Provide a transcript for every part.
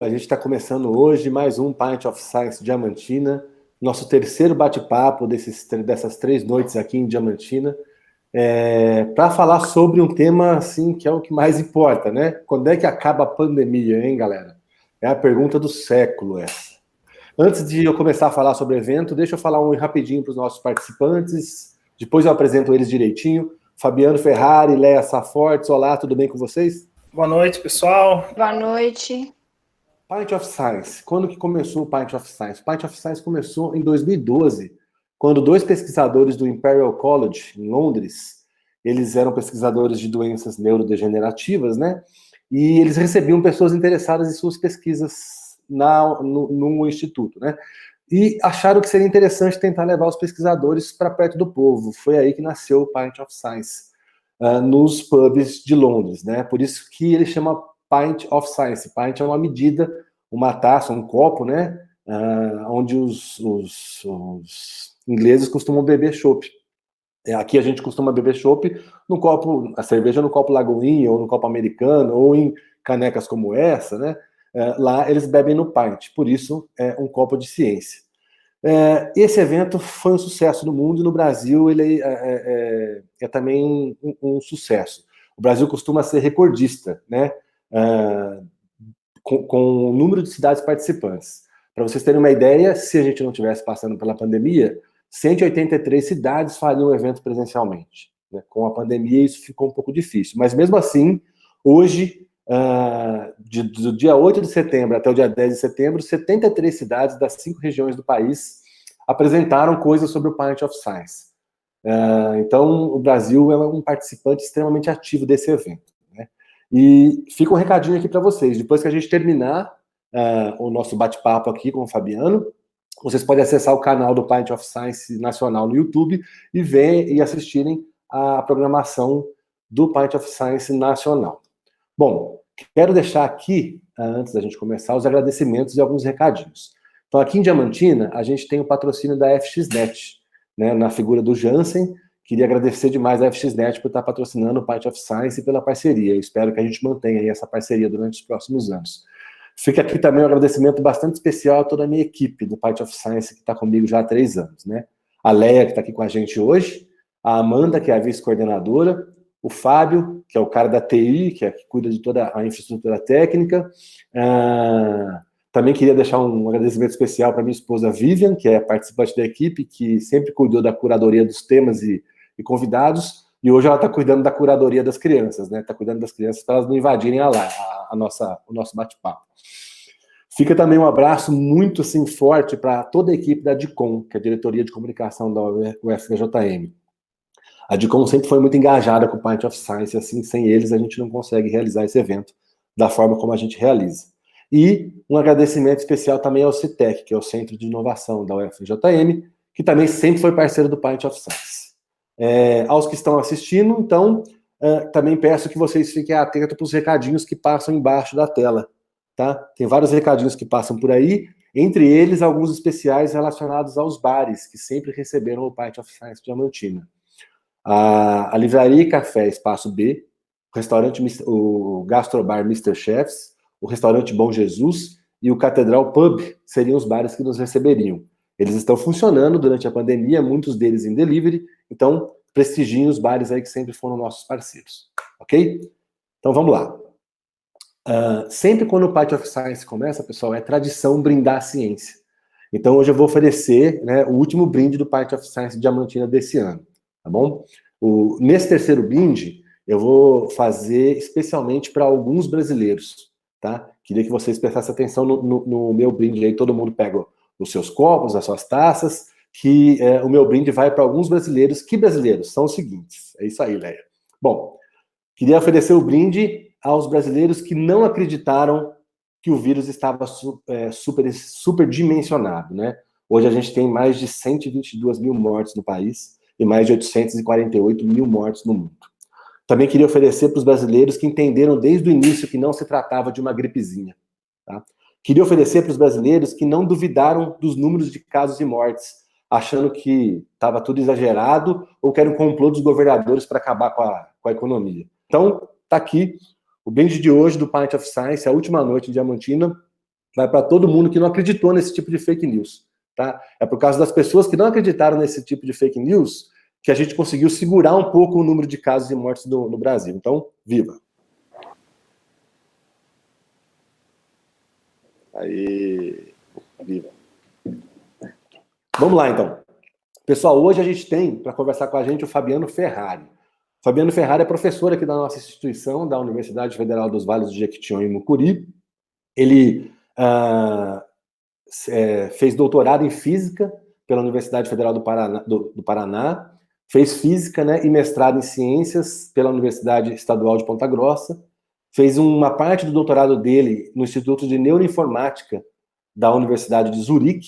A gente está começando hoje mais um Pint of Science Diamantina, nosso terceiro bate-papo dessas 3 noites aqui em Diamantina, para falar sobre um tema assim que é o que mais importa, né? Quando é que acaba a pandemia, hein, galera? É a pergunta do século essa. Antes de eu começar a falar sobre o evento, deixa eu falar um rapidinho para os nossos participantes, depois eu apresento eles direitinho. Fabiano Ferrari, Leia Safortes, olá, tudo bem com vocês? Boa noite, pessoal. Boa noite. Pint of Science. Quando que começou o Pint of Science? O Pint of Science começou em 2012, quando dois pesquisadores do Imperial College, em Londres, eles eram pesquisadores de doenças neurodegenerativas, né? E eles recebiam pessoas interessadas em suas pesquisas no instituto, né? E acharam que seria interessante tentar levar os pesquisadores para perto do povo. Foi aí que nasceu o Pint of Science, nos pubs de Londres, né? Por isso que ele chama Pint of Science. Pint é uma medida, uma taça, um copo, né? Onde os ingleses costumam beber chopp. Aqui a gente costuma beber chopp no copo, a cerveja no copo Lagoinha, ou no copo americano, ou em canecas como essa, né? Lá eles bebem no pint, por isso é um copo de ciência. Esse evento foi um sucesso no mundo e no Brasil ele é também um sucesso. O Brasil costuma ser recordista, né? Com o número de cidades participantes. Para vocês terem uma ideia, se a gente não tivesse passando pela pandemia, 183 cidades fariam o evento presencialmente. Né? Com a pandemia isso ficou um pouco difícil, mas mesmo assim, hoje, do dia 8 de setembro até o dia 10 de setembro, 73 cidades das 5 regiões do país apresentaram coisas sobre o Pint of Science. Então, o Brasil é um participante extremamente ativo desse evento. Né? E fica um recadinho aqui para vocês. Depois que a gente terminar o nosso bate-papo aqui com o Fabiano, vocês podem acessar o canal do Pint of Science Nacional no YouTube e ver e assistirem a programação do Pint of Science Nacional. Bom, quero deixar aqui, antes da gente começar, os agradecimentos e alguns recadinhos. Então, aqui em Diamantina, a gente tem o patrocínio da FXNet, né, na figura do Jansen. Queria agradecer demais a FXNet por estar patrocinando o Pint of Science e pela parceria. Eu espero que a gente mantenha aí essa parceria durante os próximos anos. Fica aqui também um agradecimento bastante especial a toda a minha equipe do Pint of Science, que está comigo já há 3 anos. Né? A Leia, que está aqui com a gente hoje, a Amanda, que é a vice-coordenadora, o Fábio, que é o cara da TI, que cuida de toda a infraestrutura técnica. Também queria deixar um agradecimento especial para minha esposa Vivian, que é participante da equipe, que sempre cuidou da curadoria dos temas e convidados, e hoje ela está cuidando da curadoria das crianças, né? Está cuidando das crianças para elas não invadirem o nosso bate-papo. Fica também um abraço muito assim, forte para toda a equipe da DICOM, que é a Diretoria de Comunicação da UFRJM. A DICOM sempre foi muito engajada com o Pint of Science, e assim, sem eles a gente não consegue realizar esse evento da forma como a gente realiza. E um agradecimento especial também ao CITEC, que é o Centro de Inovação da UFRJM, que também sempre foi parceiro do Pint of Science. Aos que estão assistindo, então, também peço que vocês fiquem atentos para os recadinhos que passam embaixo da tela. Tá? Tem vários recadinhos que passam por aí, entre eles alguns especiais relacionados aos bares, que sempre receberam o Pint of Science Diamantina. A Livraria e Café Espaço B, o Gastrobar Mr. Chefs, o Restaurante Bom Jesus e o Catedral Pub seriam os bares que nos receberiam. Eles estão funcionando durante a pandemia, muitos deles em delivery, então prestigiem os bares aí que sempre foram nossos parceiros, ok? Então vamos lá. Sempre quando o Pint of Science começa, pessoal, é tradição brindar a ciência. Então hoje eu vou oferecer, né, o último brinde do Pint of Science Diamantina desse ano, tá bom? Nesse terceiro brinde, eu vou fazer especialmente para alguns brasileiros, tá? Queria que vocês prestassem atenção no meu brinde aí, todo mundo pega os seus copos, as suas taças, que o meu brinde vai para alguns brasileiros. Que brasileiros? São os seguintes. É isso aí, Leia. Bom, queria oferecer o brinde aos brasileiros que não acreditaram que o vírus estava superdimensionado, né? Hoje a gente tem mais de 122 mil mortes no país e mais de 848 mil mortes no mundo. Também queria oferecer para os brasileiros que entenderam desde o início que não se tratava de uma gripezinha. Tá? Queria oferecer para os brasileiros que não duvidaram dos números de casos e mortes, achando que estava tudo exagerado ou que era um complô dos governadores para acabar com a economia. Então, está aqui o brinde de hoje do Pint of Science, a última noite em Diamantina, vai para todo mundo que não acreditou nesse tipo de fake news. Tá? É por causa das pessoas que não acreditaram nesse tipo de fake news que a gente conseguiu segurar um pouco o número de casos e mortes no Brasil. Então, viva! Aí, viva! Vamos lá, então. Pessoal, hoje a gente tem, para conversar com a gente, o Fabiano Ferrari. O Fabiano Ferrari é professor aqui da nossa instituição, da Universidade Federal dos Vales do Jequitinhonha e Mucuri. Ele fez doutorado em Física pela Universidade Federal do Paraná, fez Física, né, e mestrado em Ciências pela Universidade Estadual de Ponta Grossa, fez uma parte do doutorado dele no Instituto de Neuroinformática da Universidade de Zurique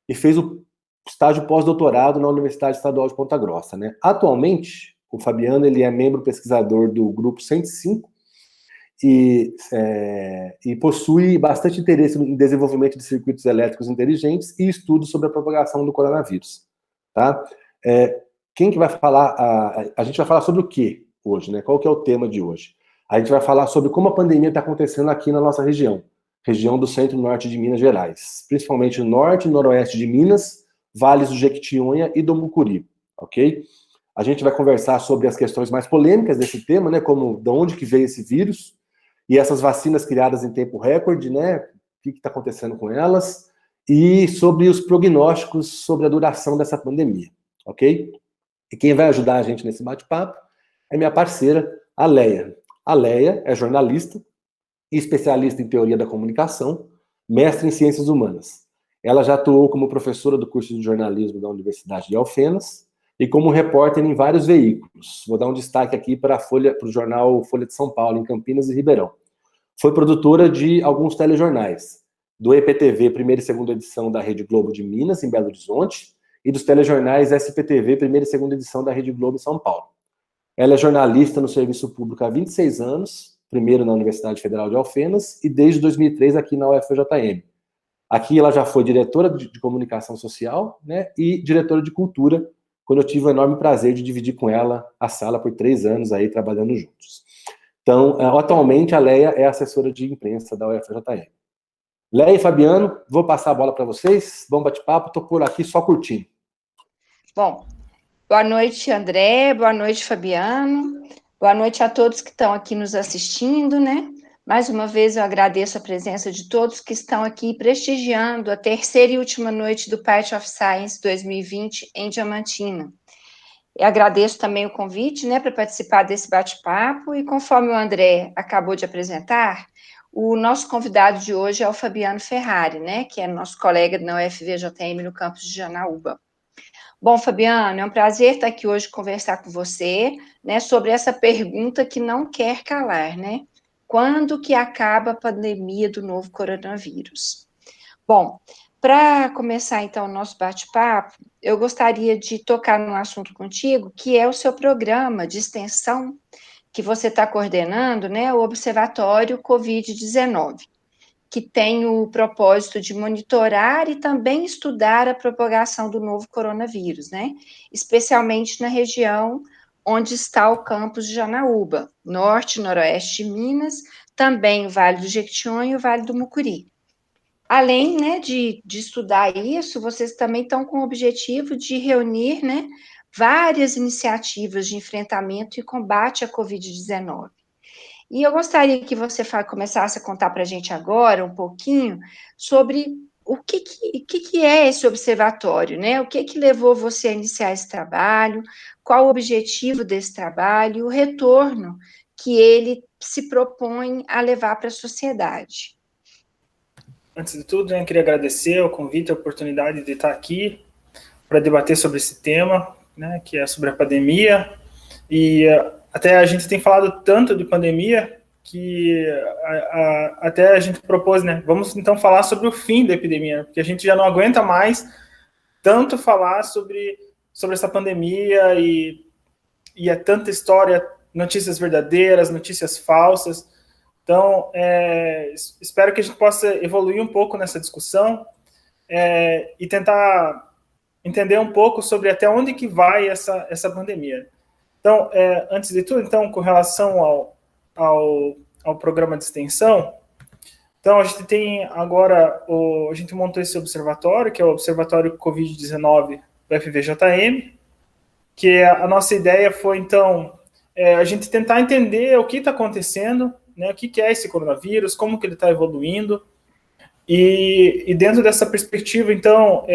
e fez o estágio pós-doutorado na Universidade Estadual de Ponta Grossa, né? Atualmente, o Fabiano ele é membro pesquisador do Grupo 105 e possui bastante interesse em desenvolvimento de circuitos elétricos inteligentes e estudos sobre a propagação do coronavírus, tá? Quem que vai falar? A gente vai falar sobre o que hoje, né? Qual que é o tema de hoje? A gente vai falar sobre como a pandemia está acontecendo aqui na nossa região do centro-norte de Minas Gerais, principalmente no norte e noroeste de Minas, vales do Jequitinhonha e do Mucuri, ok? A gente vai conversar sobre as questões mais polêmicas desse tema, né? Como de onde que veio esse vírus e essas vacinas criadas em tempo recorde, né? O que está acontecendo com elas e sobre os prognósticos sobre a duração dessa pandemia, ok? E quem vai ajudar a gente nesse bate-papo é minha parceira, a Leia. A Leia é jornalista e especialista em teoria da comunicação, mestre em ciências humanas. Ela já atuou como professora do curso de jornalismo da Universidade de Alfenas e como repórter em vários veículos. Vou dar um destaque aqui para o jornal Folha de São Paulo, em Campinas e Ribeirão. Foi produtora de alguns telejornais, do EPTV, primeira e segunda edição da Rede Globo de Minas, em Belo Horizonte, e dos telejornais SPTV, primeira e segunda edição da Rede Globo em São Paulo. Ela é jornalista no serviço público há 26 anos, primeiro na Universidade Federal de Alfenas e desde 2003 aqui na UFJM. Aqui ela já foi diretora de comunicação social, né, e diretora de cultura, quando eu tive o enorme prazer de dividir com ela a sala por 3 anos aí trabalhando juntos. Então, atualmente a Leia é assessora de imprensa da UFJM. Leia e Fabiano, vou passar a bola para vocês. Bom bate-papo, estou por aqui só curtindo. Bom, boa noite, André, boa noite, Fabiano, boa noite a todos que estão aqui nos assistindo, né? Mais uma vez eu agradeço a presença de todos que estão aqui prestigiando a terceira e última noite do Party of Science 2020 em Diamantina. Eu agradeço também o convite, né, para participar desse bate-papo e conforme o André acabou de apresentar, o nosso convidado de hoje é o Fabiano Ferrari, né, que é nosso colega na UFVJM no campus de Janaúba. Bom, Fabiano, é um prazer estar aqui hoje conversar com você, né, sobre essa pergunta que não quer calar, né? Quando que acaba a pandemia do novo coronavírus? Bom, para começar então o nosso bate-papo, eu gostaria de tocar num assunto contigo, que é o seu programa de extensão que você está coordenando, né, o Observatório Covid-19, que tem o propósito de monitorar e também estudar a propagação do novo coronavírus, né, especialmente na região onde está o campus de Janaúba, norte e noroeste de Minas, também o Vale do Jequitinhonha e o Vale do Mucuri. Além, né, de estudar isso, vocês também estão com o objetivo de reunir, né, várias iniciativas de enfrentamento e combate à Covid-19. E eu gostaria que você começasse a contar para a gente agora um pouquinho sobre o que é esse observatório, né? O que levou você a iniciar esse trabalho, qual o objetivo desse trabalho e o retorno que ele se propõe a levar para a sociedade. Antes de tudo, eu queria agradecer o convite, a oportunidade de estar aqui para debater sobre esse tema, né, que é sobre a pandemia. E até a gente tem falado tanto de pandemia que até a gente propôs, né, vamos então falar sobre o fim da epidemia, porque a gente já não aguenta mais tanto falar sobre essa pandemia e é tanta história, notícias verdadeiras, notícias falsas. Então, espero que a gente possa evoluir um pouco nessa discussão e tentar entender um pouco sobre até onde que vai essa pandemia. Então, antes de tudo, então, com relação ao programa de extensão, Então, a gente tem agora, a gente montou esse observatório, que é o Observatório Covid-19 do FVJM, que a nossa ideia foi, então, a gente tentar entender o que está acontecendo, né, o que é esse coronavírus, como que ele está evoluindo, e dentro dessa perspectiva, então,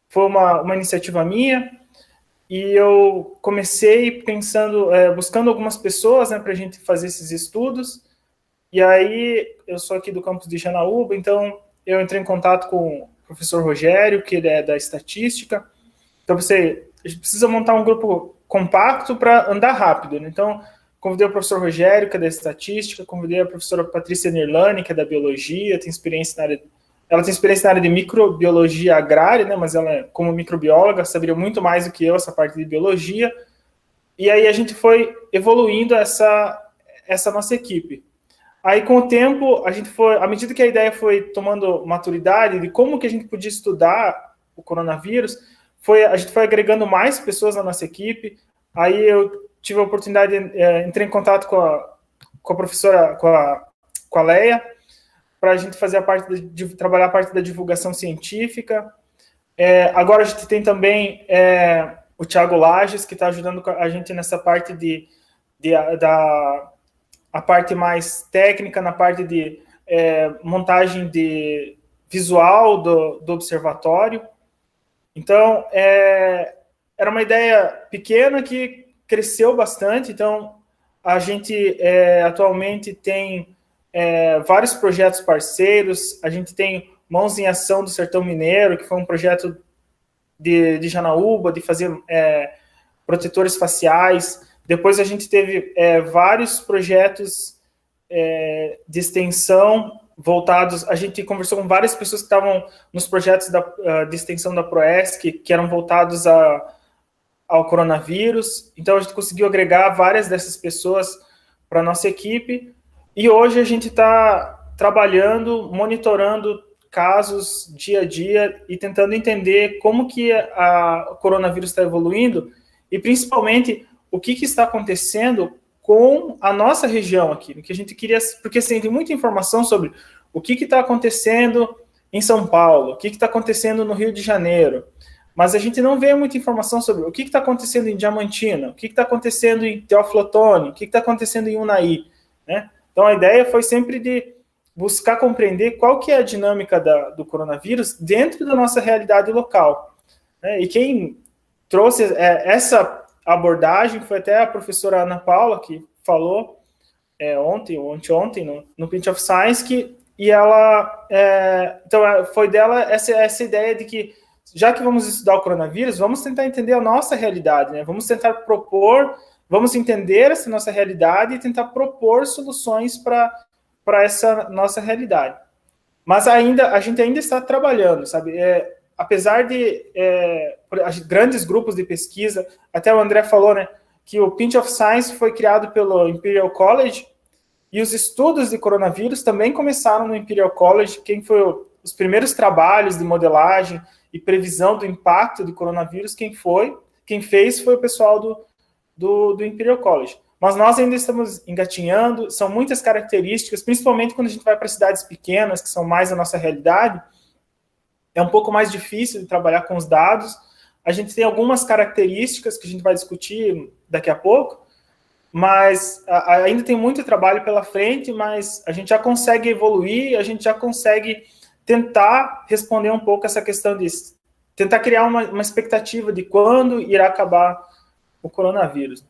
foi uma iniciativa minha, e eu comecei pensando, buscando algumas pessoas, né, para a gente fazer esses estudos. E aí, eu sou aqui do campus de Janaúba, então eu entrei em contato com o professor Rogério, que ele é da estatística. Então, a gente precisa montar um grupo compacto para andar rápido, né? Então, convidei o professor Rogério, que é da estatística, convidei a professora Patrícia Nirlani, que é da biologia, ela tem experiência na área de microbiologia agrária, né, mas ela, como microbióloga, saberia muito mais do que eu essa parte de biologia. E aí a gente foi evoluindo essa nossa equipe. Aí, com o tempo, à medida que a ideia foi tomando maturidade de como que a gente podia estudar o coronavírus, a gente foi agregando mais pessoas na nossa equipe. Aí eu tive a oportunidade de entrar em contato com a professora, com a Leia, para a gente fazer trabalhar a parte da divulgação científica. Agora a gente tem também o Thiago Lages, que está ajudando a gente nessa parte a parte mais técnica, na parte de montagem de visual do observatório. Então, era uma ideia pequena que cresceu bastante. Então, a gente atualmente tem vários projetos parceiros. A gente tem Mãos em Ação do Sertão Mineiro, que foi um projeto de Janaúba, de fazer protetores faciais. Depois a gente teve vários projetos de extensão voltados. A gente conversou com várias pessoas que estavam nos projetos de extensão da Proesc, que eram voltados ao coronavírus. Então a gente conseguiu agregar várias dessas pessoas para a nossa equipe. E hoje a gente está trabalhando, monitorando casos dia a dia e tentando entender como que o coronavírus está evoluindo e principalmente o que está acontecendo com a nossa região aqui, que a gente queria, porque assim, tem muita informação sobre o que está acontecendo em São Paulo, o que está acontecendo no Rio de Janeiro, mas a gente não vê muita informação sobre o que está acontecendo em Diamantina, o que está acontecendo em Teófilo Otoni, o que está acontecendo em Unai, né? Então a ideia foi sempre de buscar compreender qual que é a dinâmica do coronavírus dentro da nossa realidade local, né? E quem trouxe essa abordagem foi até a professora Ana Paula, que falou ontem ou anteontem no Pint of Science, e ela, então foi dela essa ideia de que, já que vamos estudar o coronavírus, vamos tentar entender a nossa realidade, né? Vamos tentar vamos entender essa nossa realidade e tentar propor soluções para essa nossa realidade. Mas a gente ainda está trabalhando, sabe? Apesar de grandes grupos de pesquisa, até o André falou, né, que o Pint of Science foi criado pelo Imperial College e os estudos de coronavírus também começaram no Imperial College. Quem foi os primeiros trabalhos de modelagem e previsão do impacto do coronavírus, quem fez foi o pessoal do Imperial College. Mas nós ainda estamos engatinhando, são muitas características, principalmente quando a gente vai para cidades pequenas, que são mais a nossa realidade, é um pouco mais difícil de trabalhar com os dados. A gente tem algumas características que a gente vai discutir daqui a pouco, mas ainda tem muito trabalho pela frente, mas a gente já consegue evoluir, a gente já consegue tentar responder um pouco essa questão de tentar criar uma expectativa de quando irá acabar o coronavírus.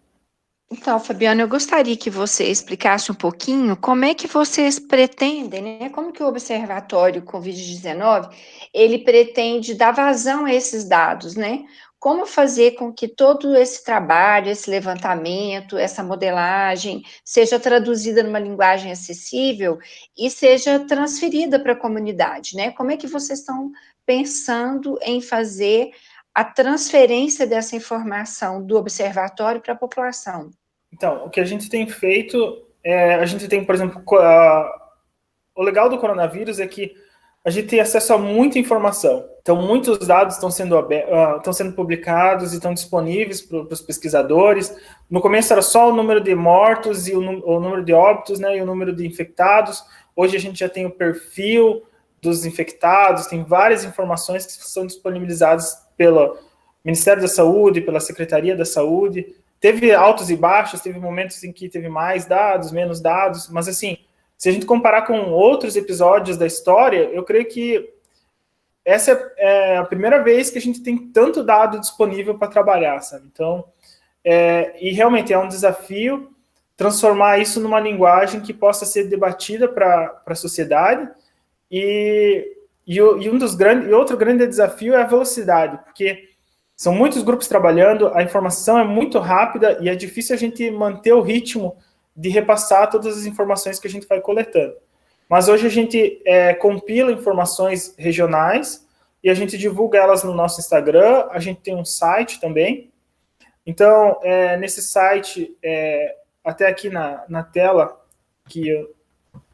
Então, Fabiano, eu gostaria que você explicasse um pouquinho como é que vocês pretendem, né? Como que o Observatório Covid-19, ele pretende dar vazão a esses dados, né? Como fazer com que todo esse trabalho, esse levantamento, essa modelagem seja traduzida numa linguagem acessível e seja transferida para a comunidade, né? Como é que vocês estão pensando em fazer a transferência dessa informação do observatório para a população? Então, o que a gente tem feito, a gente tem, por exemplo, o legal do coronavírus é que a gente tem acesso a muita informação. Então, muitos dados estão sendo publicados e estão disponíveis para os pesquisadores. No começo era só o número de mortos e o número de óbitos, né, e o número de infectados. Hoje a gente já tem o perfil dos infectados, tem várias informações que são disponibilizadas pelo Ministério da Saúde, pela Secretaria da Saúde. Teve altos e baixos, teve momentos em que teve mais dados, menos dados, mas assim, se a gente comparar com outros episódios da história, eu creio que essa é a primeira vez que a gente tem tanto dado disponível para trabalhar, sabe? Então, e realmente é um desafio transformar isso numa linguagem que possa ser debatida para a sociedade. E outro grande desafio é a velocidade, porque são muitos grupos trabalhando, a informação é muito rápida e é difícil a gente manter o ritmo de repassar todas as informações que a gente vai coletando. Mas hoje a gente compila informações regionais e a gente divulga elas no nosso Instagram, a gente tem um site também. Então, nesse site, até aqui na tela, que eu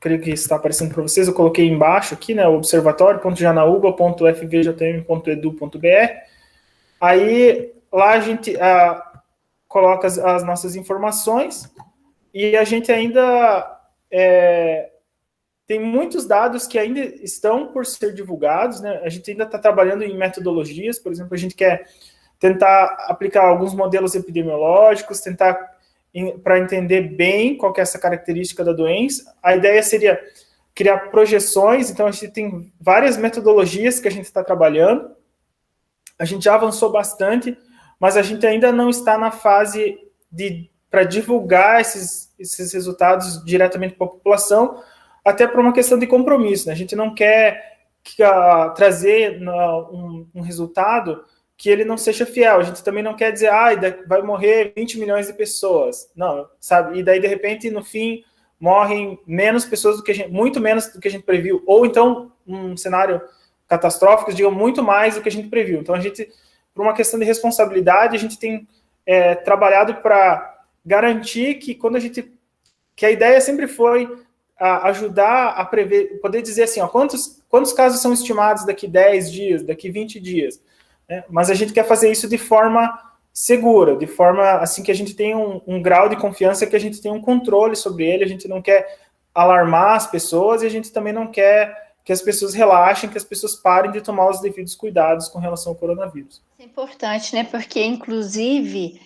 creio que está aparecendo para vocês, eu coloquei embaixo aqui, né, observatório.janaúba.fvjm.edu.br. Aí, lá a gente coloca as nossas informações e a gente ainda tem muitos dados que ainda estão por ser divulgados, né? A gente ainda está trabalhando em metodologias, por exemplo, a gente quer tentar aplicar alguns modelos epidemiológicos, tentar para entender bem qual que é essa característica da doença. A ideia seria criar projeções, então a gente tem várias metodologias que a gente está trabalhando. A gente já avançou bastante, mas a gente ainda não está na fase para divulgar esses resultados diretamente para a população, até por uma questão de compromisso, né? A gente não quer trazer um resultado que ele não seja fiel. A gente também não quer dizer, vai morrer 20 milhões de pessoas. Não, sabe? E daí, de repente, no fim, morrem menos pessoas do que muito menos do que a gente previu. Ou então, um cenário catastrófico, digam muito mais do que a gente previu. Então, a gente, por uma questão de responsabilidade, a gente tem trabalhado para garantir que que a ideia sempre foi ajudar a prever, poder dizer assim, quantos casos são estimados daqui 10 dias, daqui 20 dias. Mas a gente quer fazer isso de forma segura, de forma assim que a gente tenha um grau de confiança, que a gente tenha um controle sobre ele, a gente não quer alarmar as pessoas e a gente também não quer que as pessoas relaxem, que as pessoas parem de tomar os devidos cuidados com relação ao coronavírus. É importante, né? Porque, inclusive,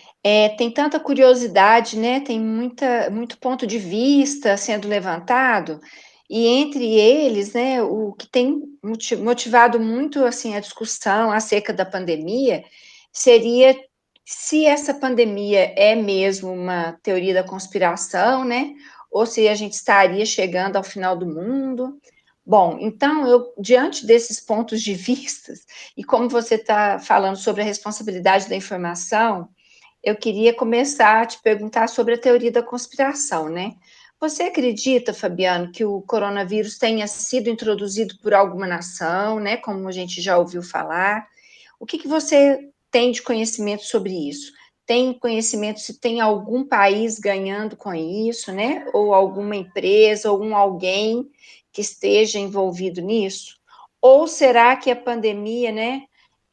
tem tanta curiosidade, né? Tem muito ponto de vista sendo levantado, e entre eles, né, o que tem motivado muito assim a discussão acerca da pandemia seria se essa pandemia é mesmo uma teoria da conspiração, né, ou se a gente estaria chegando ao final do mundo. Bom, então, diante desses pontos de vista, e como você está falando sobre a responsabilidade da informação, eu queria começar a te perguntar sobre a teoria da conspiração, né? Você acredita, Fabiano, que o coronavírus tenha sido introduzido por alguma nação, né, como a gente já ouviu falar? O que você tem de conhecimento sobre isso? Tem conhecimento se tem algum país ganhando com isso, né? Ou alguma empresa, ou alguém que esteja envolvido nisso? Ou será que a pandemia, né,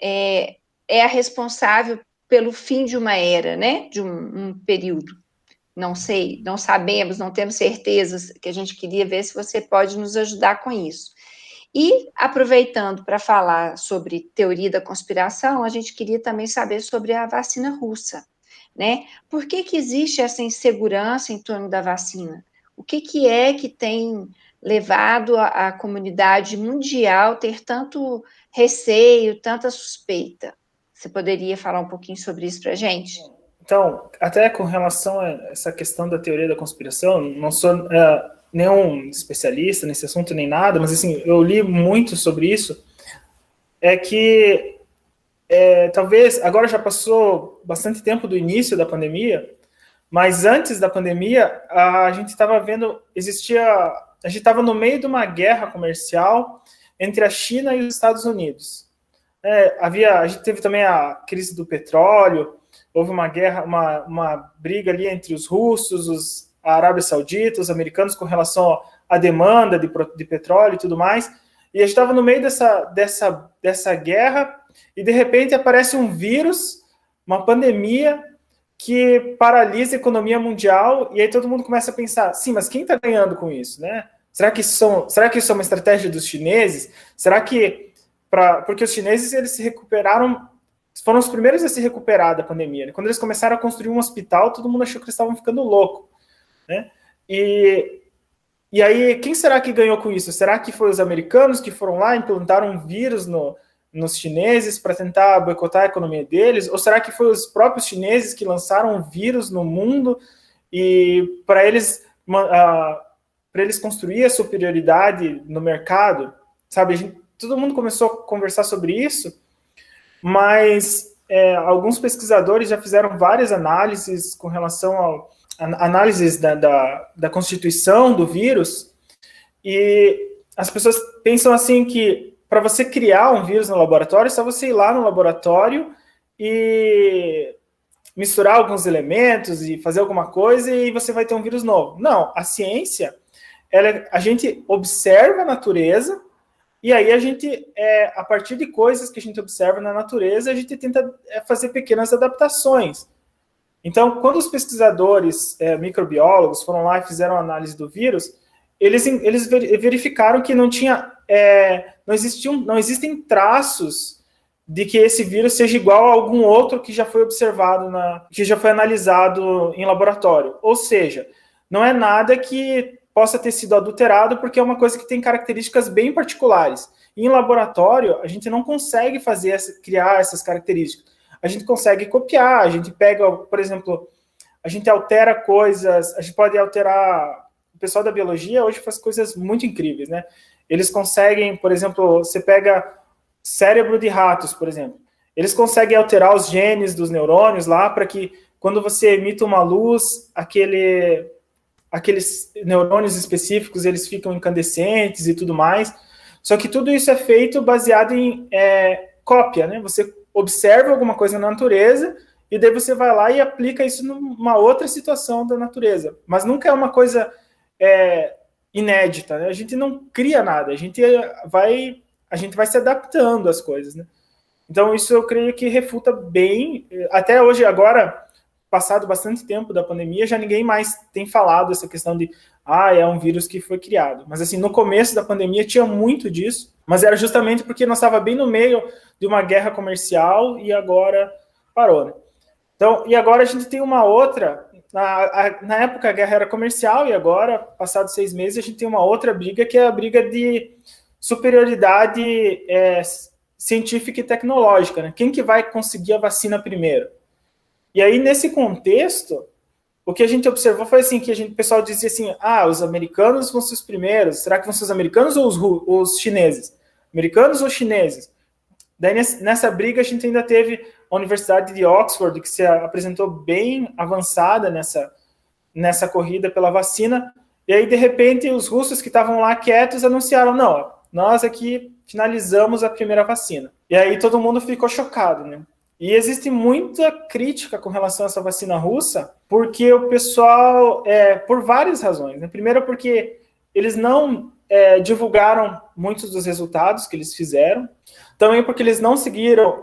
é a responsável pelo fim de uma era, né, de um período? Não sei, não sabemos, não temos certezas, que a gente queria ver se você pode nos ajudar com isso. E, aproveitando para falar sobre teoria da conspiração, a gente queria também saber sobre a vacina russa, né? Por que existe essa insegurança em torno da vacina? O que é que tem levado a comunidade mundial a ter tanto receio, tanta suspeita? Você poderia falar um pouquinho sobre isso para a gente? Então, até com relação a essa questão da teoria da conspiração, não sou nenhum especialista nesse assunto nem nada, mas assim, eu li muito sobre isso, é que talvez, agora já passou bastante tempo do início da pandemia, mas antes da pandemia, a gente estava vendo, a gente estava no meio de uma guerra comercial entre a China e os Estados Unidos. A gente teve também a crise do petróleo, houve uma guerra, uma briga ali entre os russos, a Arábia Saudita, os americanos com relação à demanda de petróleo e tudo mais. E a gente estava no meio dessa guerra e, de repente, aparece um vírus, uma pandemia que paralisa a economia mundial, e aí todo mundo começa a pensar, sim, mas quem está ganhando com isso, né? Será que isso é uma estratégia dos chineses? Será que... Porque os chineses, eles se recuperaram, foram os primeiros a se recuperar da pandemia, né? Quando eles começaram a construir um hospital, todo mundo achou que eles estavam ficando loucos, né? E aí, quem será que ganhou com isso? Será que foi os americanos que foram lá e implantaram um vírus nos chineses para tentar boicotar a economia deles? Ou será que foi os próprios chineses que lançaram um vírus no mundo e para eles construir a superioridade no mercado? Sabe, todo mundo começou a conversar sobre isso, mas alguns pesquisadores já fizeram várias análises com relação análises da constituição do vírus, e as pessoas pensam assim que para você criar um vírus no laboratório, é só você ir lá no laboratório e misturar alguns elementos e fazer alguma coisa e você vai ter um vírus novo. Não, a ciência, a gente observa a natureza e aí a gente, a partir de coisas que a gente observa na natureza, a gente tenta fazer pequenas adaptações. Então, quando os pesquisadores microbiólogos foram lá e fizeram a análise do vírus, eles verificaram que não existem traços de que esse vírus seja igual a algum outro que já foi observado, que já foi analisado em laboratório. Ou seja, não é nada que possa ter sido adulterado, porque é uma coisa que tem características bem particulares. E em laboratório, a gente não consegue criar essas características. A gente consegue copiar, a gente pega, por exemplo, a gente altera coisas, a gente pode alterar... O pessoal da biologia hoje faz coisas muito incríveis, né? Eles conseguem, por exemplo, você pega cérebro de ratos, por exemplo. Eles conseguem alterar os genes dos neurônios lá para que, quando você emite uma luz, aqueles neurônios específicos, eles ficam incandescentes e tudo mais. Só que tudo isso é feito baseado em cópia, né? Você observa alguma coisa na natureza e daí você vai lá e aplica isso numa outra situação da natureza. Mas nunca é uma coisa inédita, né? A gente não cria nada, a gente vai se adaptando às coisas, né? Então isso eu creio que refuta bem, até hoje, agora, passado bastante tempo da pandemia, já ninguém mais tem falado essa questão de é um vírus que foi criado. Mas assim, no começo da pandemia tinha muito disso, mas era justamente porque nós estávamos bem no meio de uma guerra comercial e agora parou, né? Então, e agora a gente tem uma outra, na época a guerra era comercial e agora, passados 6 meses, a gente tem uma outra briga, que é a briga de superioridade científica e tecnológica, né? Quem que vai conseguir a vacina primeiro? E aí, nesse contexto, o que a gente observou foi assim, que o pessoal dizia assim, os americanos vão ser os primeiros, será que vão ser os americanos ou os chineses? Americanos ou chineses? Daí, nessa briga, a gente ainda teve a Universidade de Oxford, que se apresentou bem avançada nessa corrida pela vacina, e aí, de repente, os russos que estavam lá quietos anunciaram, não, nós aqui finalizamos a primeira vacina. E aí todo mundo ficou chocado, né? E existe muita crítica com relação a essa vacina russa, porque o pessoal, por várias razões, né? Primeiro porque eles não divulgaram muitos dos resultados que eles fizeram, também porque eles não seguiram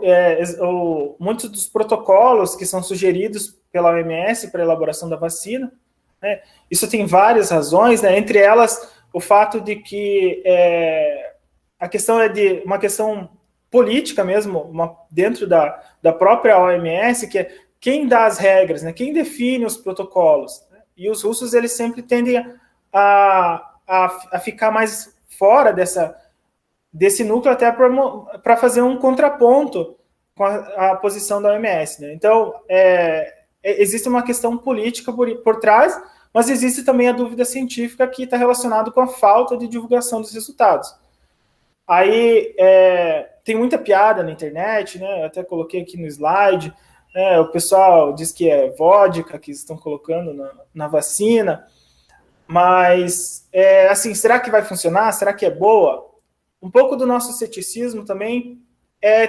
muitos dos protocolos que são sugeridos pela OMS para a elaboração da vacina, né? Isso tem várias razões, né? Entre elas o fato de que a questão é de uma questão política mesmo, dentro da própria OMS, que é quem dá as regras, né? Quem define os protocolos, né? E os russos, eles sempre tendem a ficar mais fora desse núcleo, até para fazer um contraponto com a posição da OMS, né? Então, existe uma questão política por trás, mas existe também a dúvida científica que está relacionada com a falta de divulgação dos resultados. Aí, tem muita piada na internet, né? Eu até coloquei aqui no slide, o pessoal diz que é vodka que estão colocando na vacina, mas, assim, será que vai funcionar? Será que é boa? Um pouco do nosso ceticismo também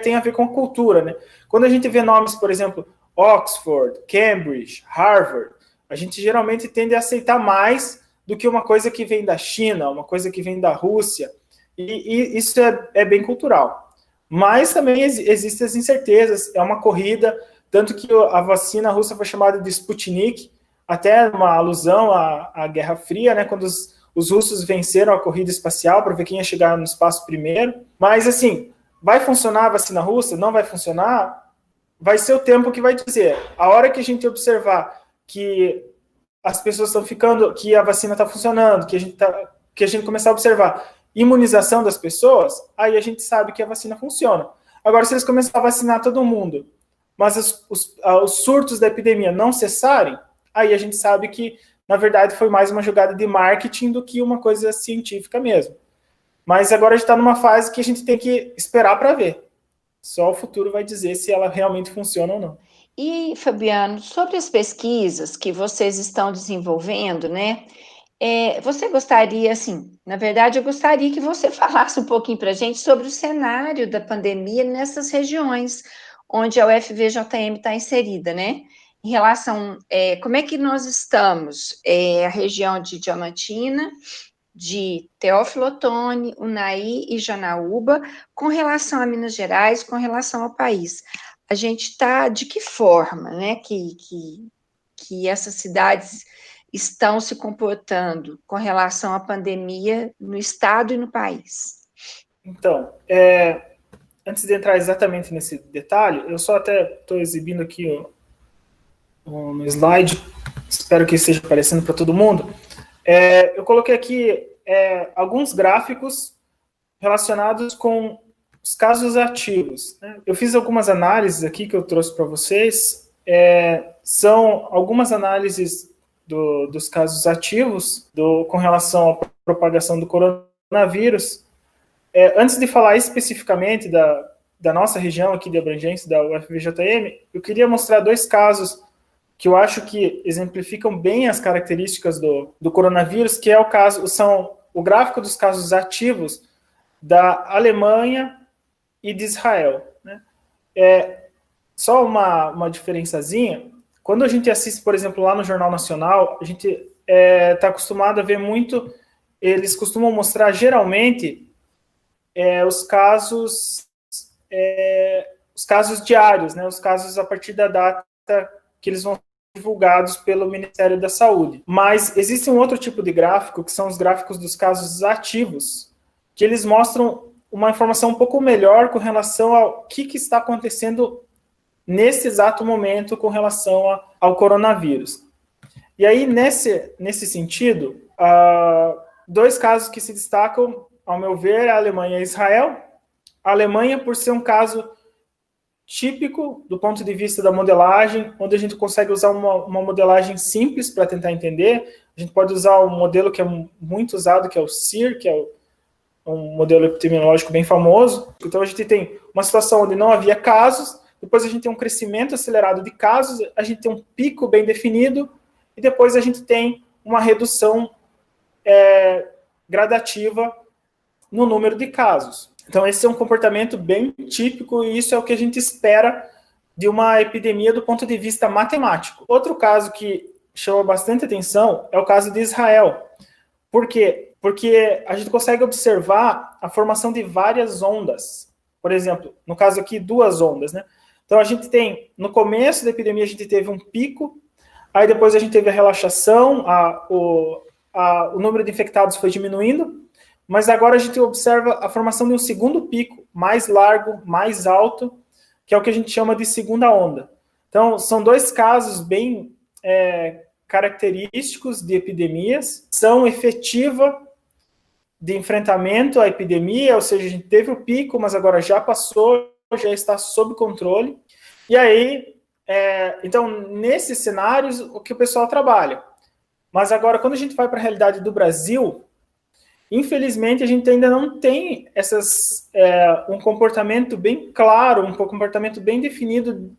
tem a ver com a cultura, né? Quando a gente vê nomes, por exemplo, Oxford, Cambridge, Harvard, a gente geralmente tende a aceitar mais do que uma coisa que vem da China, uma coisa que vem da Rússia. E isso é bem cultural. Mas também existem as incertezas, é uma corrida, tanto que a vacina russa foi chamada de Sputnik, até uma alusão à Guerra Fria, né, quando os russos venceram a corrida espacial para ver quem ia chegar no espaço primeiro. Mas, assim, vai funcionar a vacina russa? Não vai funcionar? Vai ser o tempo que vai dizer. A hora que a gente observar que as pessoas estão ficando, que a vacina está funcionando, que a gente começar a observar imunização das pessoas, aí a gente sabe que a vacina funciona. Agora, se eles começarem a vacinar todo mundo, mas os surtos da epidemia não cessarem, aí a gente sabe que, na verdade, foi mais uma jogada de marketing do que uma coisa científica mesmo. Mas agora a gente está numa fase que a gente tem que esperar para ver. Só o futuro vai dizer se ela realmente funciona ou não. E, Fabiano, sobre as pesquisas que vocês estão desenvolvendo, né? Você gostaria, assim, na verdade, eu gostaria que você falasse um pouquinho para a gente sobre o cenário da pandemia nessas regiões onde a UFVJM está inserida, né? Em relação, como é que nós estamos, a região de Diamantina, de Teófilo Otoni, Unai e Janaúba, com relação a Minas Gerais, com relação ao país. A gente está, de que forma, né, que essas cidades estão se comportando com relação à pandemia no estado e no país? Então, antes de entrar exatamente nesse detalhe, eu só até estou exibindo aqui um slide, espero que esteja aparecendo para todo mundo. Eu coloquei aqui alguns gráficos relacionados com os casos ativos, né? Eu fiz algumas análises aqui que eu trouxe para vocês, são algumas análises dos casos ativos com relação à propagação do coronavírus. Antes de falar especificamente da nossa região aqui de abrangência, da UFVJM, eu queria mostrar 2 casos que eu acho que exemplificam bem as características do coronavírus, que são o gráfico dos casos ativos da Alemanha e de Israel, né? Só uma diferençazinha. Quando a gente assiste, por exemplo, lá no Jornal Nacional, a gente está acostumado a ver muito, eles costumam mostrar geralmente os casos diários, né? Os casos a partir da data que eles vão ser divulgados pelo Ministério da Saúde. Mas existe um outro tipo de gráfico, que são os gráficos dos casos ativos, que eles mostram uma informação um pouco melhor com relação ao que está acontecendo nesse exato momento com relação ao coronavírus. E aí, nesse sentido, 2 casos que se destacam, ao meu ver, a Alemanha e Israel. A Alemanha, por ser um caso típico do ponto de vista da modelagem, onde a gente consegue usar uma modelagem simples para tentar entender. A gente pode usar um modelo que é muito usado, que é o SIR, que é um modelo epidemiológico bem famoso. Então, a gente tem uma situação onde não havia casos, depois a gente tem um crescimento acelerado de casos, a gente tem um pico bem definido, e depois a gente tem uma redução gradativa no número de casos. Então, esse é um comportamento bem típico, e isso é o que a gente espera de uma epidemia do ponto de vista matemático. Outro caso que chama bastante atenção é o caso de Israel. Por quê? Porque a gente consegue observar a formação de várias ondas. Por exemplo, no caso aqui, 2 ondas, né? Então, a gente tem, no começo da epidemia, a gente teve um pico, aí depois a gente teve a relaxação, o número de infectados foi diminuindo, mas agora a gente observa a formação de um segundo pico, mais largo, mais alto, que é o que a gente chama de segunda onda. Então, são 2 casos bem característicos de epidemias, são efetiva de enfrentamento à epidemia, ou seja, a gente teve o pico, mas agora já passou, já está sob controle. E aí, então, nesses cenários, o que o pessoal trabalha. Mas agora, quando a gente vai para a realidade do Brasil, infelizmente, a gente ainda não tem um comportamento bem claro, um comportamento bem definido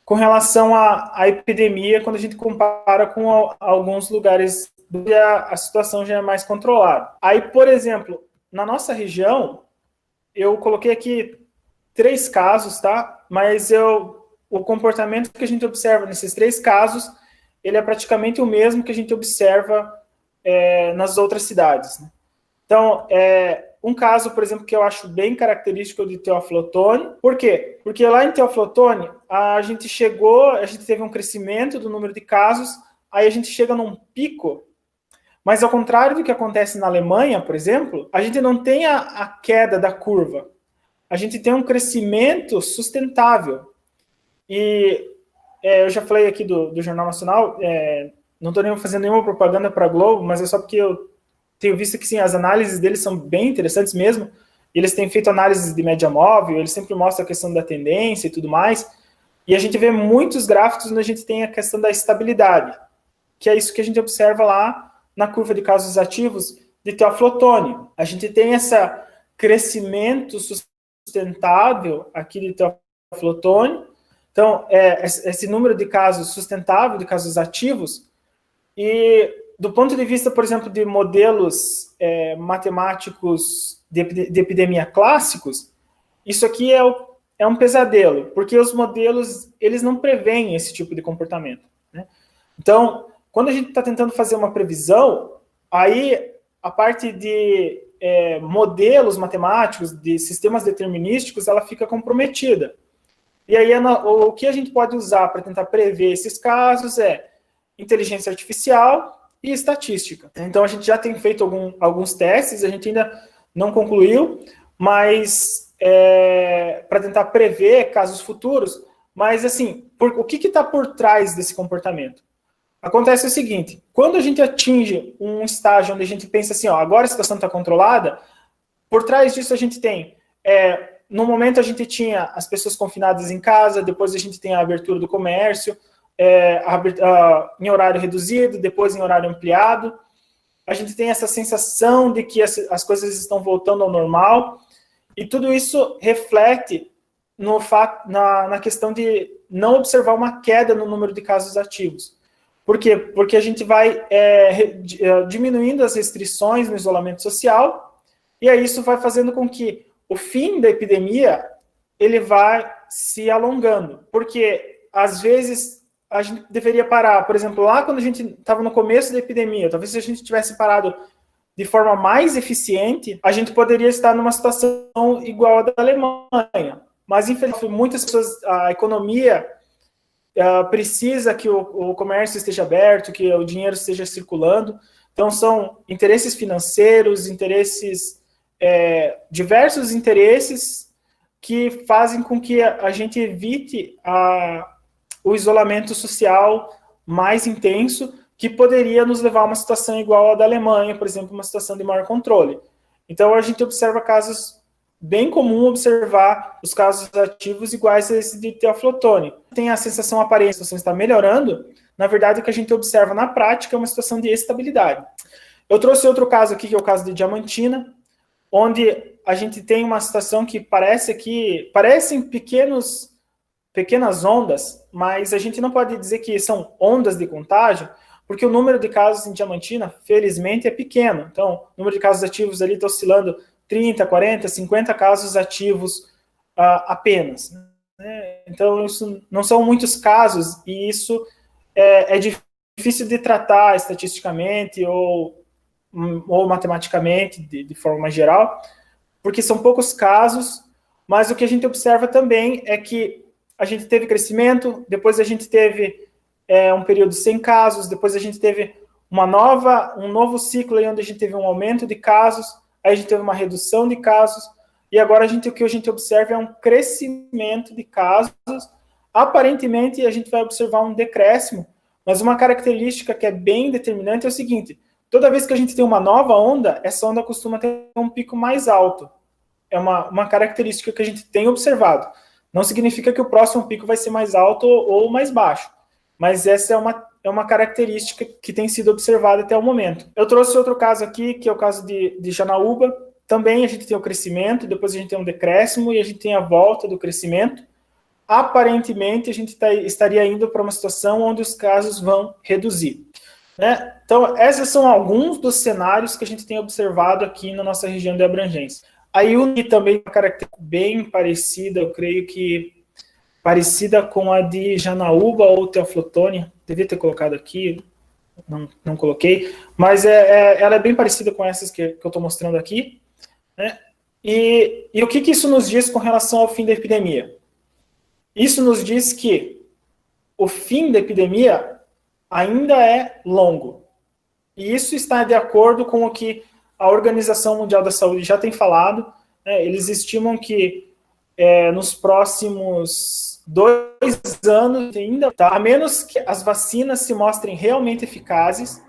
com relação à epidemia, quando a gente compara com alguns lugares onde a situação já é mais controlada. Aí, por exemplo, na nossa região, eu coloquei aqui 3 casos, tá? Mas o comportamento que a gente observa nesses 3 casos, ele é praticamente o mesmo que a gente observa nas outras cidades, né? Então, um caso, por exemplo, que eu acho bem característico de Teófilo Otoni. Por quê? Porque lá em Teófilo Otoni, a gente teve um crescimento do número de casos, aí a gente chega num pico, mas ao contrário do que acontece na Alemanha, por exemplo, a gente não tem a queda da curva, a gente tem um crescimento sustentável. E eu já falei aqui do Jornal Nacional, não estou nem fazendo nenhuma propaganda para a Globo, mas é só porque eu tenho visto que sim, as análises deles são bem interessantes mesmo. Eles têm feito análises de média móvel, eles sempre mostram a questão da tendência e tudo mais. E a gente vê muitos gráficos onde a gente tem a questão da estabilidade, que é isso que a gente observa lá na curva de casos ativos de Teófilo Otoni. A gente tem esse crescimento sustentável aqui de Teófilo Otoni. Então, esse número de casos sustentável, de casos ativos, e do ponto de vista, por exemplo, de modelos matemáticos de epidemia clássicos, isso aqui é um pesadelo, porque os modelos, eles não preveem esse tipo de comportamento, né? Então, quando a gente está tentando fazer uma previsão, aí a parte de modelos matemáticos, de sistemas determinísticos, ela fica comprometida. E aí o que a gente pode usar para tentar prever esses casos é inteligência artificial e estatística. Então, a gente já tem feito alguns testes, a gente ainda não concluiu, mas para tentar prever casos futuros. Mas, assim, o que está por trás desse comportamento? Acontece o seguinte, quando a gente atinge um estágio onde a gente pensa assim, agora a situação está controlada, por trás disso a gente tem, no momento a gente tinha as pessoas confinadas em casa, depois a gente tem a abertura do comércio, em horário reduzido, depois em horário ampliado. A gente tem essa sensação de que as coisas estão voltando ao normal, e tudo isso reflete na questão de não observar uma queda no número de casos ativos. Por quê? Porque a gente vai diminuindo as restrições no isolamento social, e aí isso vai fazendo com que o fim da epidemia ele vai se alongando. Porque, às vezes, a gente deveria parar. Por exemplo, lá quando a gente estava no começo da epidemia, talvez se a gente tivesse parado de forma mais eficiente, a gente poderia estar numa situação igual à da Alemanha. Mas, infelizmente, muitas pessoas, a economia precisa que o comércio esteja aberto, que o dinheiro esteja circulando. Então, são interesses financeiros, diversos interesses que fazem com que a gente evite o isolamento social mais intenso, que poderia nos levar a uma situação igual à da Alemanha, por exemplo, uma situação de maior controle. Então, a gente observa casos, bem comum observar os casos ativos iguais a esse de Teófilo Otoni. Tem a sensação aparente, a situação está melhorando, na verdade, o que a gente observa na prática é uma situação de estabilidade. Eu trouxe outro caso aqui, que é o caso de Diamantina, onde a gente tem uma situação que parecem pequenas ondas, mas a gente não pode dizer que são ondas de contágio, porque o número de casos em Diamantina, felizmente, é pequeno. Então, o número de casos ativos ali está oscilando 30, 40, 50 casos ativos apenas, né? Então, isso não são muitos casos, e isso é difícil de tratar estatisticamente ou matematicamente, de forma mais geral, porque são poucos casos, mas o que a gente observa também é que a gente teve crescimento, depois a gente teve um período sem casos, depois a gente teve um novo ciclo aí onde a gente teve um aumento de casos, aí a gente teve uma redução de casos, e agora o que a gente observa é um crescimento de casos. Aparentemente, a gente vai observar um decréscimo, mas uma característica que é bem determinante é o seguinte: toda vez que a gente tem uma nova onda, essa onda costuma ter um pico mais alto. É uma característica que a gente tem observado. Não significa que o próximo pico vai ser mais alto ou mais baixo, mas essa é uma característica que tem sido observada até o momento. Eu trouxe outro caso aqui, que é o caso de Janaúba. Também a gente tem o crescimento, depois a gente tem um decréscimo e a gente tem a volta do crescimento. Aparentemente, a gente estaria indo para uma situação onde os casos vão reduzir, né? Então, esses são alguns dos cenários que a gente tem observado aqui na nossa região de abrangência. A IUNI também é uma característica bem parecida, eu creio que parecida com a de Janaúba ou Teófilo Otoni. Devia ter colocado aqui, não coloquei, mas ela é bem parecida com essas que eu estou mostrando aqui. né? E o que isso nos diz com relação ao fim da epidemia? Isso nos diz que o fim da epidemia ainda é longo. E isso está de acordo com o que a Organização Mundial da Saúde já tem falado, né? Eles estimam que nos próximos 2 anos ainda, tá? A menos que as vacinas se mostrem realmente eficazes,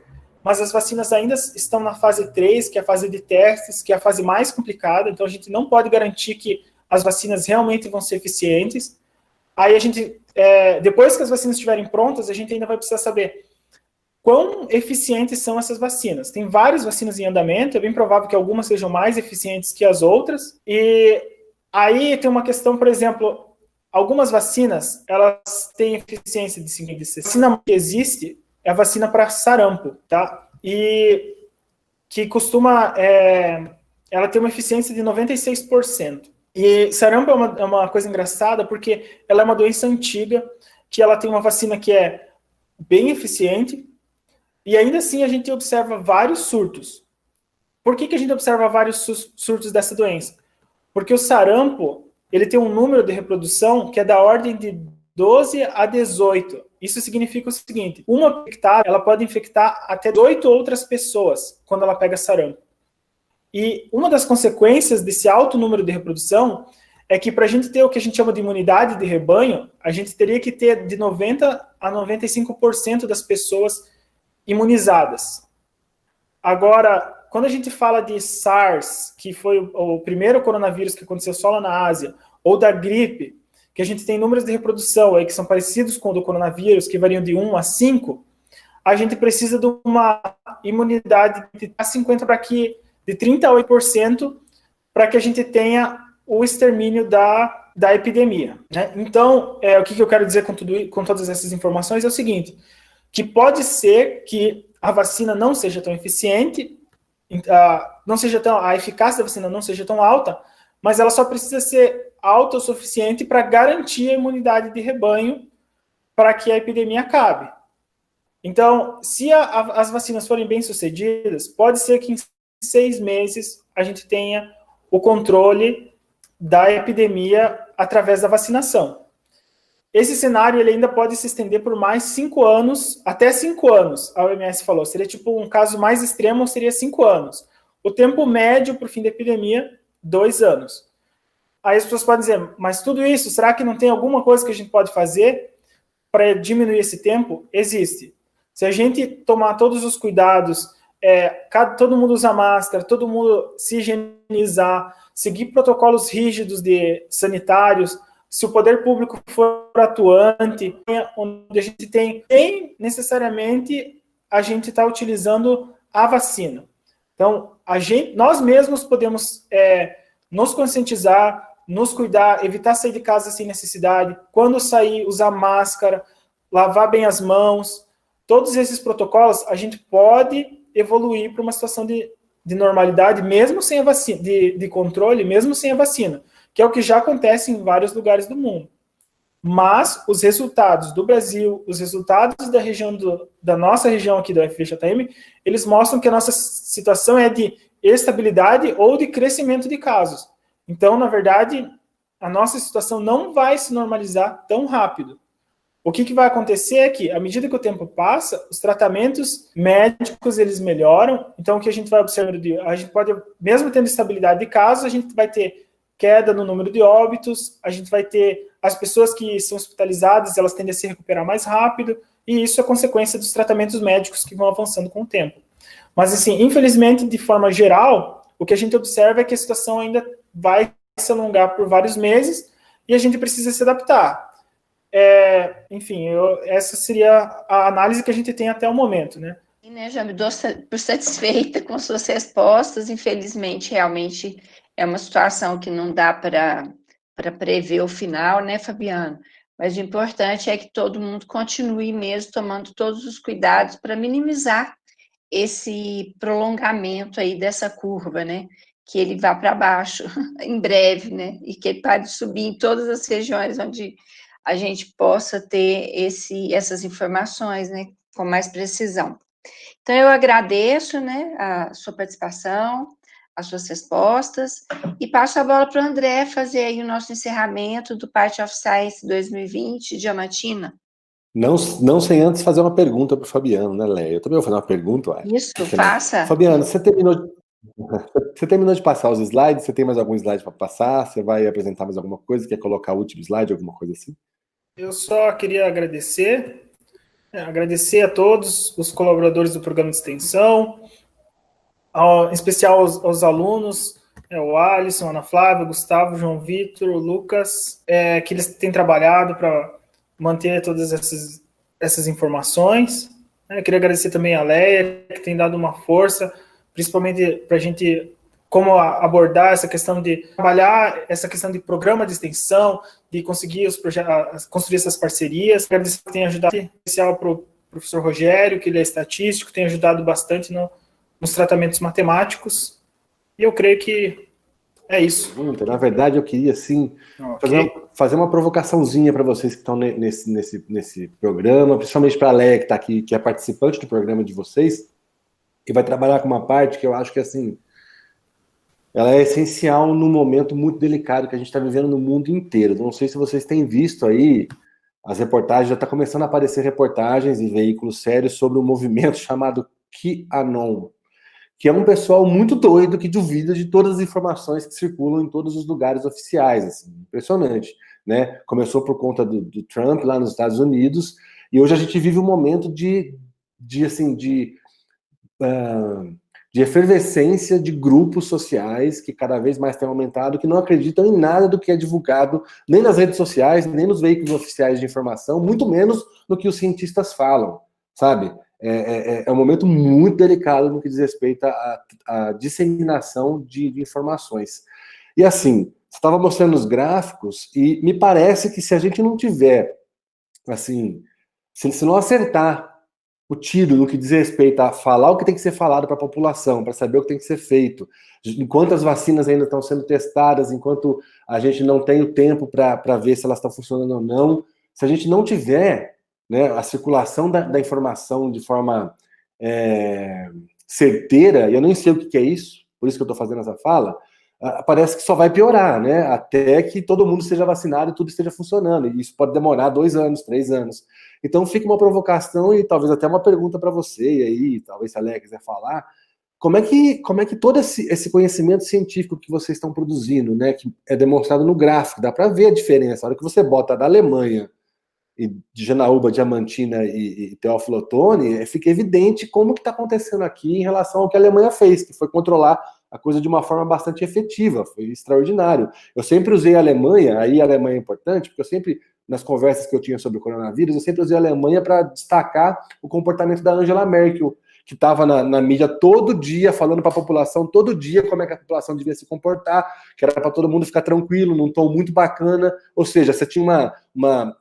mas as vacinas ainda estão na fase 3, que é a fase de testes, que é a fase mais complicada, então a gente não pode garantir que as vacinas realmente vão ser eficientes. Aí a gente, depois que as vacinas estiverem prontas, a gente ainda vai precisar saber quão eficientes são essas vacinas. Tem várias vacinas em andamento, é bem provável que algumas sejam mais eficientes que as outras, e aí tem uma questão, por exemplo, algumas vacinas, elas têm eficiência de 50%. A vacina que existe é a vacina para sarampo, tá? E que costuma, ela tem uma eficiência de 96%. E sarampo é uma coisa engraçada, porque ela é uma doença antiga, que ela tem uma vacina que é bem eficiente, e ainda assim a gente observa vários surtos. Por que a gente observa vários surtos dessa doença? Porque o sarampo, ele tem um número de reprodução que é da ordem de 12 a 18. Isso significa o seguinte, uma infectada, ela pode infectar até 8 outras pessoas quando ela pega sarampo. E uma das consequências desse alto número de reprodução é que para a gente ter o que a gente chama de imunidade de rebanho, a gente teria que ter de 90 a 95% das pessoas imunizadas. Agora, quando a gente fala de SARS, que foi o primeiro coronavírus que aconteceu só lá na Ásia, ou da gripe, que a gente tem números de reprodução aí que são parecidos com o do coronavírus, que variam de 1 a 5, a gente precisa de uma imunidade de 50% para que de 38% para que a gente tenha o extermínio da epidemia, né? Então, o que eu quero dizer com todas essas informações é o seguinte, que pode ser que a vacina não seja tão eficiente, a eficácia da vacina não seja tão alta, mas ela só precisa ser alta o suficiente para garantir a imunidade de rebanho para que a epidemia acabe. Então, se as vacinas forem bem sucedidas, pode ser que em 6 meses a gente tenha o controle da epidemia através da vacinação. Esse cenário ele ainda pode se estender por mais 5 anos, até 5 anos, a OMS falou. Seria tipo um caso mais extremo, seria 5 anos. O tempo médio para o fim da epidemia, 2 anos. Aí as pessoas podem dizer, mas tudo isso, será que não tem alguma coisa que a gente pode fazer para diminuir esse tempo? Existe. Se a gente tomar todos os cuidados, todo mundo usar máscara, todo mundo se higienizar, seguir protocolos rígidos sanitários, se o poder público for atuante, onde a gente tem necessariamente a gente está utilizando a vacina. Então, nós mesmos podemos nos conscientizar, nos cuidar, evitar sair de casa sem necessidade, quando sair, usar máscara, lavar bem as mãos. Todos esses protocolos, a gente pode evoluir para uma situação de normalidade, mesmo sem a vacina, de controle, mesmo sem a vacina, que é o que já acontece em vários lugares do mundo. Mas os resultados do Brasil, os resultados da nossa região aqui do FVJM, eles mostram que a nossa situação é de estabilidade ou de crescimento de casos. Então, na verdade, a nossa situação não vai se normalizar tão rápido. O que vai acontecer é que, à medida que o tempo passa, os tratamentos médicos, eles melhoram. Então, o que a gente vai observar, a gente pode, mesmo tendo estabilidade de casos, a gente vai ter queda no número de óbitos, a gente vai ter as pessoas que são hospitalizadas, elas tendem a se recuperar mais rápido, e isso é consequência dos tratamentos médicos que vão avançando com o tempo. Mas, assim, infelizmente, de forma geral, o que a gente observa é que a situação ainda vai se alongar por vários meses, e a gente precisa se adaptar. Enfim, essa seria a análise que a gente tem até o momento, né? Já me dou por satisfeita com suas respostas. Infelizmente, realmente é uma situação que não dá para prever o final, né, Fabiano? Mas o importante é que todo mundo continue mesmo tomando todos os cuidados para minimizar esse prolongamento aí dessa curva, né? Que ele vá para baixo em breve, né? E que ele pare de subir em todas as regiões onde a gente possa ter essas informações, né, com mais precisão. Então, eu agradeço, né, a sua participação, as suas respostas, e passo a bola para o André fazer aí o nosso encerramento do Party of Science 2020, Diamantina. Não sem antes fazer uma pergunta para o Fabiano, né, Léia? Eu também vou fazer uma pergunta, acho. Isso, faça. Fabiano, você terminou de passar os slides? Você tem mais algum slide para passar? Você vai apresentar mais alguma coisa? Quer colocar o último slide, alguma coisa assim? Eu só queria agradecer a todos os colaboradores do programa de extensão, em especial aos alunos, o Alisson, a Ana Flávia, o Gustavo, o João Vitor, o Lucas, que eles têm trabalhado para manter todas essas informações. Eu queria agradecer também a Léia, que tem dado uma força, principalmente para a gente como abordar essa questão de trabalhar essa questão de programa de extensão, de conseguir construir essas parcerias. Agradecer que tem ajudado, em especial para o professor Rogério, que ele é estatístico, tem ajudado bastante nos tratamentos matemáticos. E eu creio que é isso. Na verdade, eu queria, sim, fazer uma provocaçãozinha para vocês que estão nesse programa, principalmente para a Léia, que está aqui, que é participante do programa de vocês, e vai trabalhar com uma parte que eu acho que, assim, ela é essencial num momento muito delicado que a gente está vivendo no mundo inteiro. Não sei se vocês têm visto aí, as reportagens, já está começando a aparecer reportagens em veículos sérios sobre um movimento chamado QAnon, que é um pessoal muito doido que duvida de todas as informações que circulam em todos os lugares oficiais. Assim, impressionante, né? Começou por conta do Trump lá nos Estados Unidos, e hoje a gente vive um momento de efervescência de grupos sociais que cada vez mais têm aumentado, que não acreditam em nada do que é divulgado, nem nas redes sociais, nem nos veículos oficiais de informação, muito menos no que os cientistas falam, sabe? É um momento muito delicado no que diz respeito à disseminação de informações. E assim, você estava mostrando os gráficos, e me parece que se a gente não tiver, assim, se não acertar o tiro no que diz respeito a falar o que tem que ser falado para a população, para saber o que tem que ser feito, enquanto as vacinas ainda estão sendo testadas, enquanto a gente não tem o tempo para ver se elas estão funcionando ou não, se a gente não tiver, né, a circulação da informação de forma certeira, e eu nem sei o que é isso, por isso que eu estou fazendo essa fala, parece que só vai piorar, né? Até que todo mundo seja vacinado e tudo esteja funcionando. E isso pode demorar 2 anos, 3 anos. Então fica uma provocação e talvez até uma pergunta para você, e aí, talvez se a Léia quiser falar, como é que todo esse conhecimento científico que vocês estão produzindo, né, que é demonstrado no gráfico, dá para ver a diferença. A hora que você bota da Alemanha, e de Janaúba, Diamantina e Teófilo Otoni, fica evidente como que está acontecendo aqui em relação ao que a Alemanha fez, que foi controlar a coisa de uma forma bastante efetiva, foi extraordinário. Eu sempre usei a Alemanha, aí a Alemanha é importante, porque eu sempre, nas conversas que eu tinha sobre o coronavírus, eu sempre usei a Alemanha para destacar o comportamento da Angela Merkel, que estava na mídia todo dia, falando para a população, todo dia, como é que a população devia se comportar, que era para todo mundo ficar tranquilo, num tom muito bacana. Ou seja, você tinha uma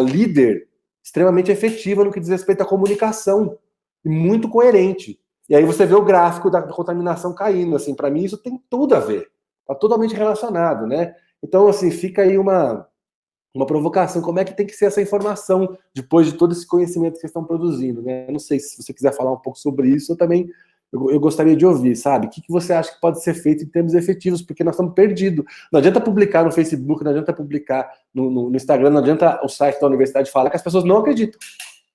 líder extremamente efetiva no que diz respeito à comunicação, e muito coerente. E aí você vê o gráfico da contaminação caindo, assim, para mim isso tem tudo a ver, está totalmente relacionado, né? Então, assim, fica aí uma provocação, como é que tem que ser essa informação depois de todo esse conhecimento que vocês estão produzindo, né? Eu não sei se você quiser falar um pouco sobre isso, eu gostaria de ouvir, sabe? O que você acha que pode ser feito em termos efetivos, porque nós estamos perdidos. Não adianta publicar no Facebook, não adianta publicar no Instagram, não adianta o site da universidade falar que as pessoas não acreditam.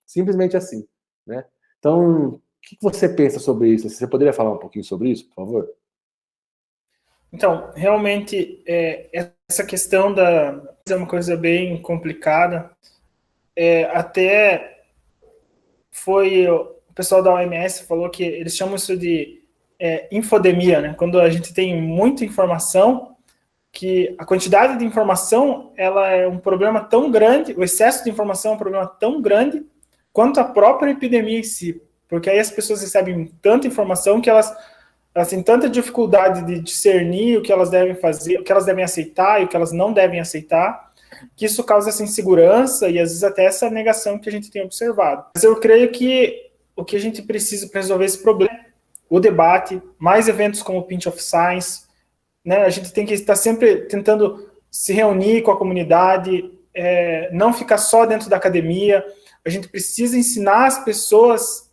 Simplesmente assim, né? Então, o que você pensa sobre isso? Você poderia falar um pouquinho sobre isso, por favor? Então, realmente, essa questão é uma coisa bem complicada. Até foi o pessoal da OMS falou que eles chamam isso de infodemia, né? Quando a gente tem muita informação, que a quantidade de informação ela é um problema tão grande, o excesso de informação é um problema tão grande quanto a própria epidemia em si, porque aí as pessoas recebem tanta informação que elas têm tanta dificuldade de discernir o que elas devem fazer, o que elas devem aceitar e o que elas não devem aceitar, que isso causa essa insegurança e às vezes até essa negação que a gente tem observado. Mas eu creio que o que a gente precisa para resolver esse problema é o debate, mais eventos como o Pinch of Science, né? A gente tem que estar sempre tentando se reunir com a comunidade, não ficar só dentro da academia. A gente precisa ensinar as pessoas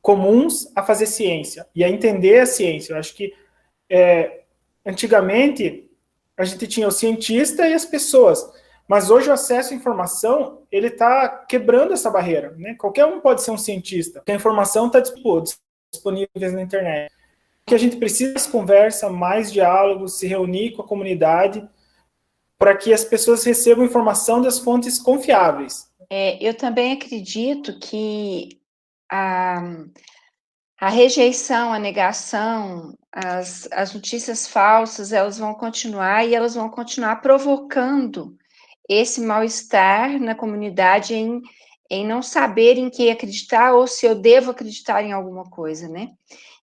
comuns a fazer ciência e a entender a ciência. Eu acho que Antigamente, a gente tinha o cientista e as pessoas, mas hoje o acesso à informação, ele está quebrando essa barreira, né? Qualquer um pode ser um cientista, porque a informação está disponível na internet. O que a gente precisa é conversa, mais diálogo, se reunir com a comunidade, para que as pessoas recebam informação das fontes confiáveis. Eu também acredito que a rejeição, a negação, as notícias falsas, elas vão continuar e elas vão continuar provocando esse mal-estar na comunidade em não saber em que acreditar ou se eu devo acreditar em alguma coisa, né?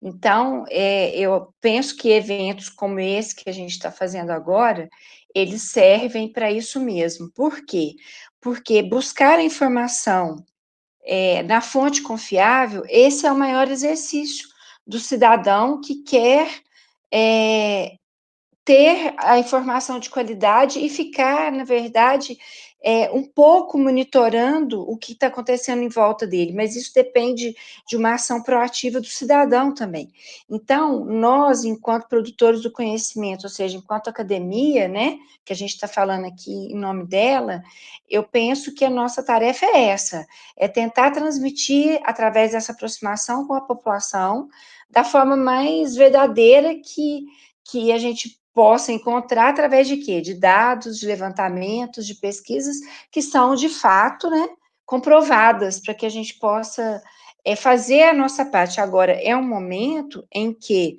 Então, eu penso que eventos como esse que a gente está fazendo agora, eles servem para isso mesmo. Por quê? Porque buscar a informação na fonte confiável, esse é o maior exercício do cidadão que quer ter a informação de qualidade e ficar, na verdade, um pouco monitorando o que está acontecendo em volta dele, mas isso depende de uma ação proativa do cidadão também. Então, nós, enquanto produtores do conhecimento, ou seja, enquanto academia, né, que a gente está falando aqui em nome dela, eu penso que a nossa tarefa é essa, é tentar transmitir, através dessa aproximação com a população, da forma mais verdadeira que a gente possa encontrar através de quê? De dados, de levantamentos, de pesquisas que são, de fato, né, comprovadas, para que a gente possa fazer a nossa parte. Agora, é um momento em que,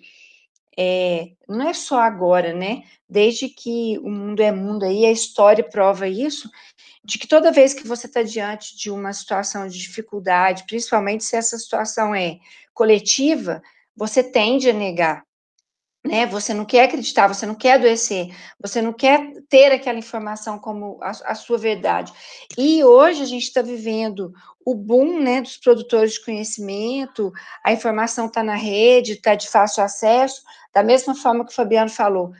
não é só agora, né, desde que o mundo é mundo aí, a história prova isso, de que toda vez que você está diante de uma situação de dificuldade, principalmente se essa situação é coletiva, você tende a negar, né? Você não quer acreditar, você não quer adoecer, você não quer ter aquela informação como a sua verdade. E hoje a gente está vivendo o boom, né, dos produtores de conhecimento, a informação está na rede, está de fácil acesso, da mesma forma que o Fabiano falou,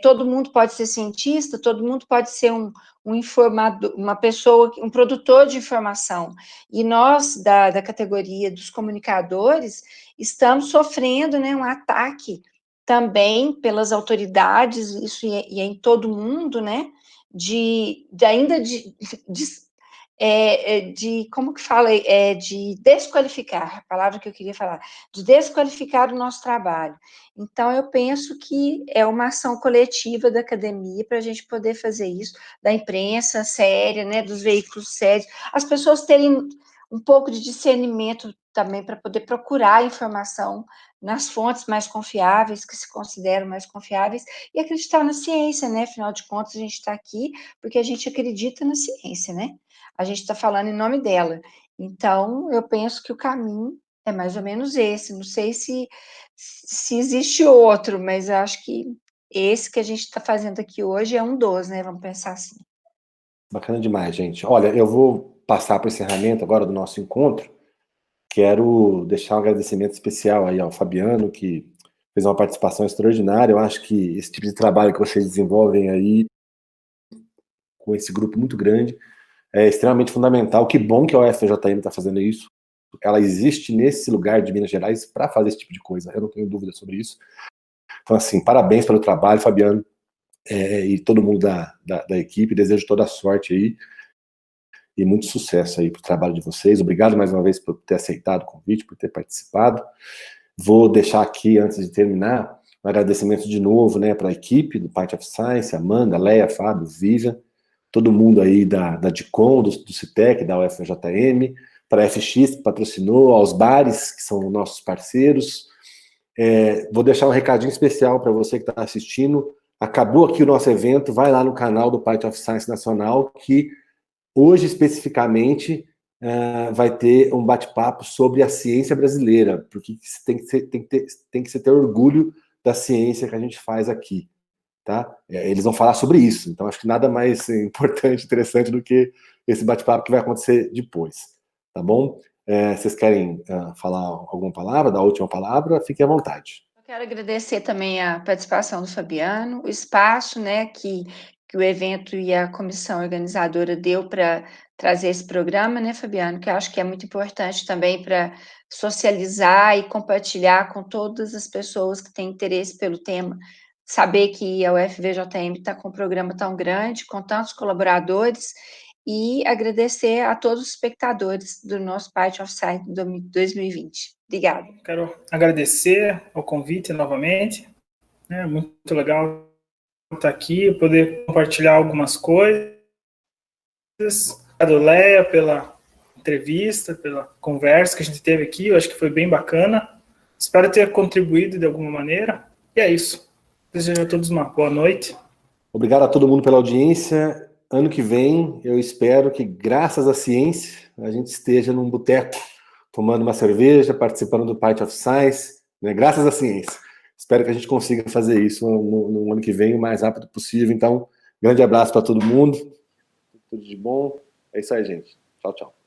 todo mundo pode ser cientista, todo mundo pode ser um informador, uma pessoa, um produtor de informação. E nós, da categoria dos comunicadores, estamos sofrendo, né, um ataque também pelas autoridades, isso e é em todo mundo, né, como que fala, de desqualificar, a palavra que eu queria falar, de desqualificar o nosso trabalho. Então, eu penso que é uma ação coletiva da academia para a gente poder fazer isso, da imprensa séria, né, dos veículos sérios, as pessoas terem um pouco de discernimento também para poder procurar informação nas fontes mais confiáveis, que se consideram mais confiáveis, e acreditar na ciência, né? Afinal de contas, a gente está aqui porque a gente acredita na ciência, né? A gente está falando em nome dela. Então, eu penso que o caminho é mais ou menos esse. Não sei se existe outro, mas eu acho que esse que a gente está fazendo aqui hoje é um dos, né? Vamos pensar assim. Bacana demais, gente. Olha, eu vou passar para o encerramento agora do nosso encontro. Quero deixar um agradecimento especial aí ao Fabiano, que fez uma participação extraordinária. Eu acho que esse tipo de trabalho que vocês desenvolvem aí, com esse grupo muito grande, é extremamente fundamental. Que bom que a UFJM está fazendo isso. Ela existe nesse lugar de Minas Gerais para fazer esse tipo de coisa. Eu não tenho dúvida sobre isso. Então, assim, parabéns pelo trabalho, Fabiano, e todo mundo da equipe. Desejo toda a sorte aí e muito sucesso aí para o trabalho de vocês. Obrigado mais uma vez por ter aceitado o convite, por ter participado. Vou deixar aqui, antes de terminar, um agradecimento de novo, né, para a equipe do Part of Science, Amanda, Leia, Fábio, Vivian, todo mundo aí da DICOM, do CITEC, da UFJM, para a FX, que patrocinou, aos bares, que são nossos parceiros. Vou deixar um recadinho especial para você que está assistindo. Acabou aqui o nosso evento, vai lá no canal do Part of Science Nacional, que hoje, especificamente, vai ter um bate-papo sobre a ciência brasileira, porque tem que ter orgulho da ciência que a gente faz aqui, tá? Eles vão falar sobre isso, então acho que nada mais importante, interessante do que esse bate-papo que vai acontecer depois, tá bom? Vocês querem falar alguma palavra, dar a última palavra? Fiquem à vontade. Eu quero agradecer também a participação do Fabiano, o espaço, né, que o evento e a comissão organizadora deu para trazer esse programa, né, Fabiano, que eu acho que é muito importante também para socializar e compartilhar com todas as pessoas que têm interesse pelo tema, saber que a UFVJM está com um programa tão grande, com tantos colaboradores, e agradecer a todos os espectadores do nosso Part of Science 2020. Obrigada. Quero agradecer o convite novamente, né? Muito legal estar aqui, poder compartilhar algumas coisas. Obrigado, Leia, pela entrevista, pela conversa que a gente teve aqui, eu acho que foi bem bacana. Espero ter contribuído de alguma maneira. E é isso. Desejo a todos uma boa noite. Obrigado a todo mundo pela audiência. Ano que vem, eu espero que, graças à ciência, a gente esteja num boteco, tomando uma cerveja, participando do Part of Science, né? Graças à ciência. Espero que a gente consiga fazer isso no ano que vem, o mais rápido possível. Então, grande abraço para todo mundo. Tudo de bom. É isso aí, gente. Tchau, tchau.